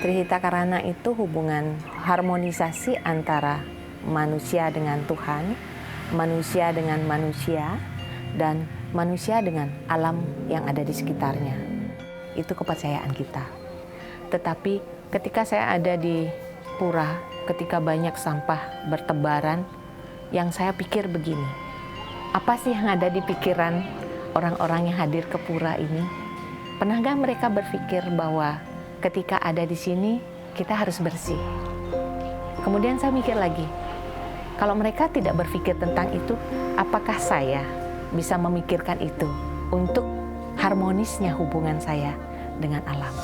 Trihita Karana itu hubungan harmonisasi antara manusia dengan Tuhan, manusia dengan manusia, dan manusia dengan alam yang ada di sekitarnya. Itu kepercayaan kita. Tetapi ketika saya ada di pura, ketika banyak sampah bertebaran, yang saya pikir begini, apa sih yang ada di pikiran orang-orang yang hadir ke pura ini? Pernahkah mereka berpikir bahwa ketika ada di sini, kita harus bersih? Kemudian saya mikir lagi, kalau mereka tidak berpikir tentang itu, apakah saya bisa memikirkan itu untuk harmonisnya hubungan saya dengan alam?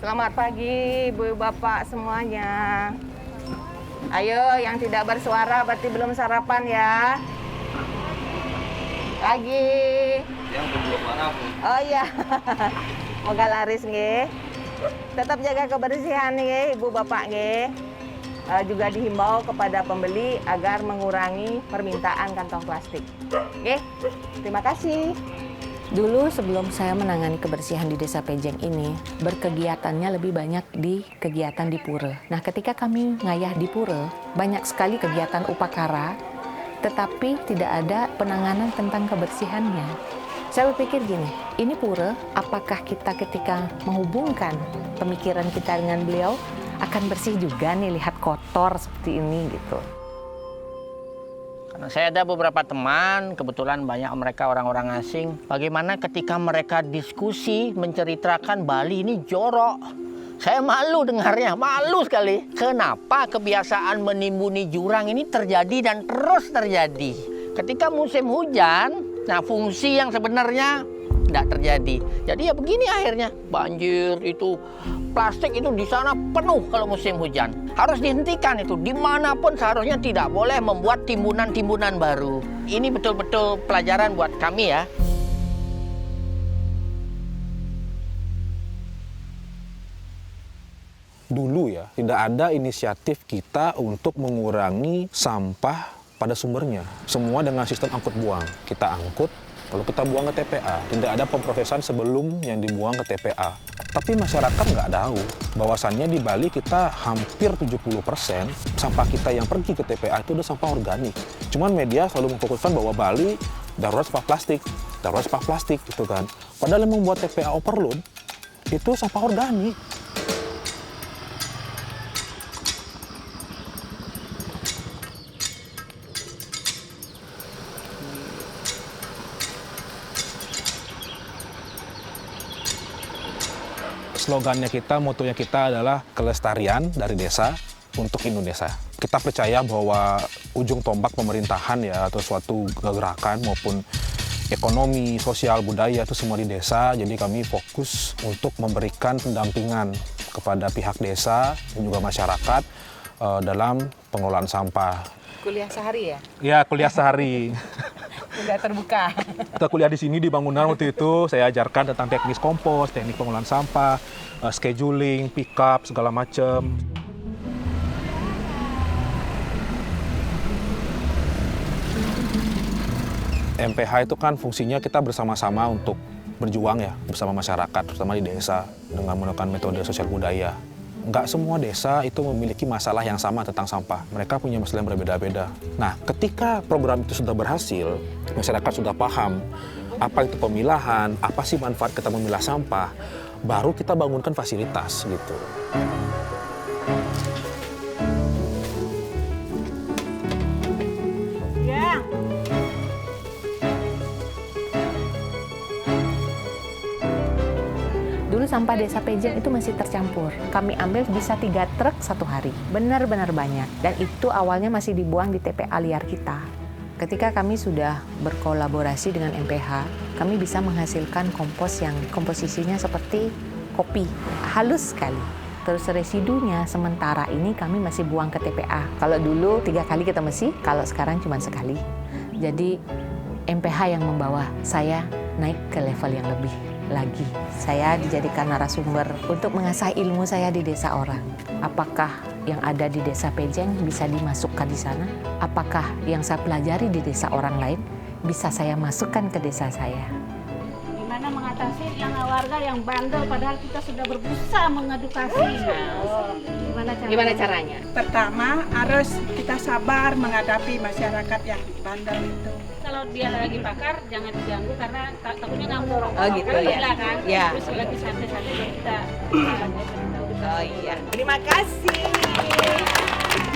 Selamat pagi Ibu Bapak semuanya. Ayo yang tidak bersuara berarti belum sarapan ya. Pagi. Yang belum mana Bu? Oh iya. Moga laris nggih. Tetap jaga kebersihan nggih Ibu Bapak nggih. Juga dihimbau kepada pembeli agar mengurangi permintaan kantong plastik. Nggih. Terima kasih. Dulu sebelum saya menangani kebersihan di Desa Pejeng ini, berkegiatannya lebih banyak di kegiatan di pura. Nah, ketika kami ngayah di pura, banyak sekali kegiatan upacara, tetapi tidak ada penanganan tentang kebersihannya. Saya berpikir gini, ini pura, apakah kita ketika menghubungkan pemikiran kita dengan beliau, akan bersih juga nih lihat kotor seperti ini gitu. Saya ada beberapa teman, kebetulan banyak mereka orang-orang asing. Bagaimana ketika mereka diskusi menceritakan Bali ini jorok. Saya malu dengarnya, malu sekali. Kenapa kebiasaan menimbuni jurang ini terjadi dan terus terjadi? Ketika musim hujan, nah fungsi yang sebenarnya tidak terjadi. Jadi ya begini akhirnya, banjir itu, plastik itu di sana penuh kalau musim hujan. Harus dihentikan itu, dimanapun seharusnya tidak boleh membuat timbunan-timbunan baru. Ini betul-betul pelajaran buat kami ya. Dulu ya, tidak ada inisiatif kita untuk mengurangi sampah pada sumbernya. Semua dengan sistem angkut buang. Kita angkut, lalu kita buang ke TPA. Tidak ada pemprosesan sebelum yang dibuang ke TPA. Tapi masyarakat nggak tahu bahwasannya di Bali kita hampir 70% sampah kita yang pergi ke TPA itu udah sampah organik. Cuman media selalu memfokuskan bahwa Bali darurat sampah plastik gitu kan. Padahal yang membuat TPA overload itu sampah organik. Slogannya kita, motonya kita adalah kelestarian dari desa untuk Indonesia. Kita percaya bahwa ujung tombak pemerintahan ya atau suatu gerakan maupun ekonomi, sosial, budaya itu semua di desa. Jadi kami fokus untuk memberikan pendampingan kepada pihak desa dan juga masyarakat dalam pengelolaan sampah. Kuliah sehari ya? Ya, kuliah sehari. Udah terbuka. Kita kuliah di sini di bangunan waktu itu, saya ajarkan tentang teknis kompos, teknik pengolahan sampah, scheduling, pick up, segala macam. MPH itu kan fungsinya kita bersama-sama untuk berjuang ya, bersama masyarakat, terutama di desa, dengan menggunakan metode sosial budaya. Nggak semua desa itu memiliki masalah yang sama tentang sampah. Mereka punya masalah yang berbeda-beda. Nah, ketika program itu sudah berhasil, masyarakat sudah paham apa itu pemilahan, apa sih manfaat kita memilah sampah, baru kita bangunkan fasilitas gitu. Ya. Dulu sampah Desa Pejeng itu masih tercampur. Kami ambil bisa 3 truk satu hari. Benar-benar banyak. Dan itu awalnya masih dibuang di TPA liar kita. Ketika kami sudah berkolaborasi dengan MPH, kami bisa menghasilkan kompos yang komposisinya seperti kopi. Halus sekali. Terus residunya sementara ini kami masih buang ke TPA. Kalau dulu 3 kali kita mesti, kalau sekarang cuma sekali. Jadi MPH yang membawa saya naik ke level yang lebih lagi. Saya dijadikan narasumber untuk mengasah ilmu saya di desa orang. Apakah yang ada di Desa Pejeng bisa dimasukkan di sana? Apakah yang saya pelajari di desa orang lain bisa saya masukkan ke desa saya? bagaimana mengatasi yang warga yang bandel padahal kita sudah berusaha mengedukasi. Gimana caranya? Pertama, harus kita sabar menghadapi masyarakat yang bandel itu. Kalau dia lagi bakar, jangan diganggu karena takutnya ngamuk. Oh gitu Kan ya? gila kan? Ya. Terus lagi santai-santai baru kita Oh iya. Terima kasih.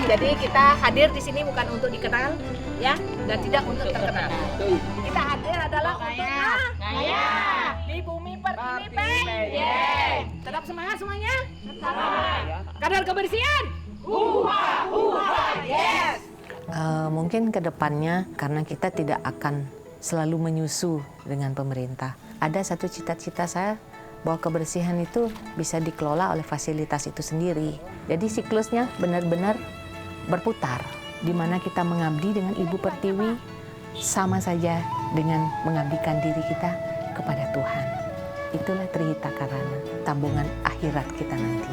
Jadi kita hadir di sini bukan untuk dikenal, ya, dan tidak untuk terkenal. Kita hadir adalah untuk Ngaya. di bumi pertiwi Yeay. Tetap semangat semuanya. Kadar kebersihan. Yes. Mungkin ke depannya karena kita tidak akan selalu menyusu dengan pemerintah. Ada satu cita-cita saya bahwa kebersihan itu bisa dikelola oleh fasilitas itu sendiri. Jadi siklusnya benar-benar berputar, di mana kita mengabdi dengan Ibu Pertiwi sama saja dengan mengabdikan diri kita kepada Tuhan. Itulah Trihita Karana, tabungan akhirat kita nanti.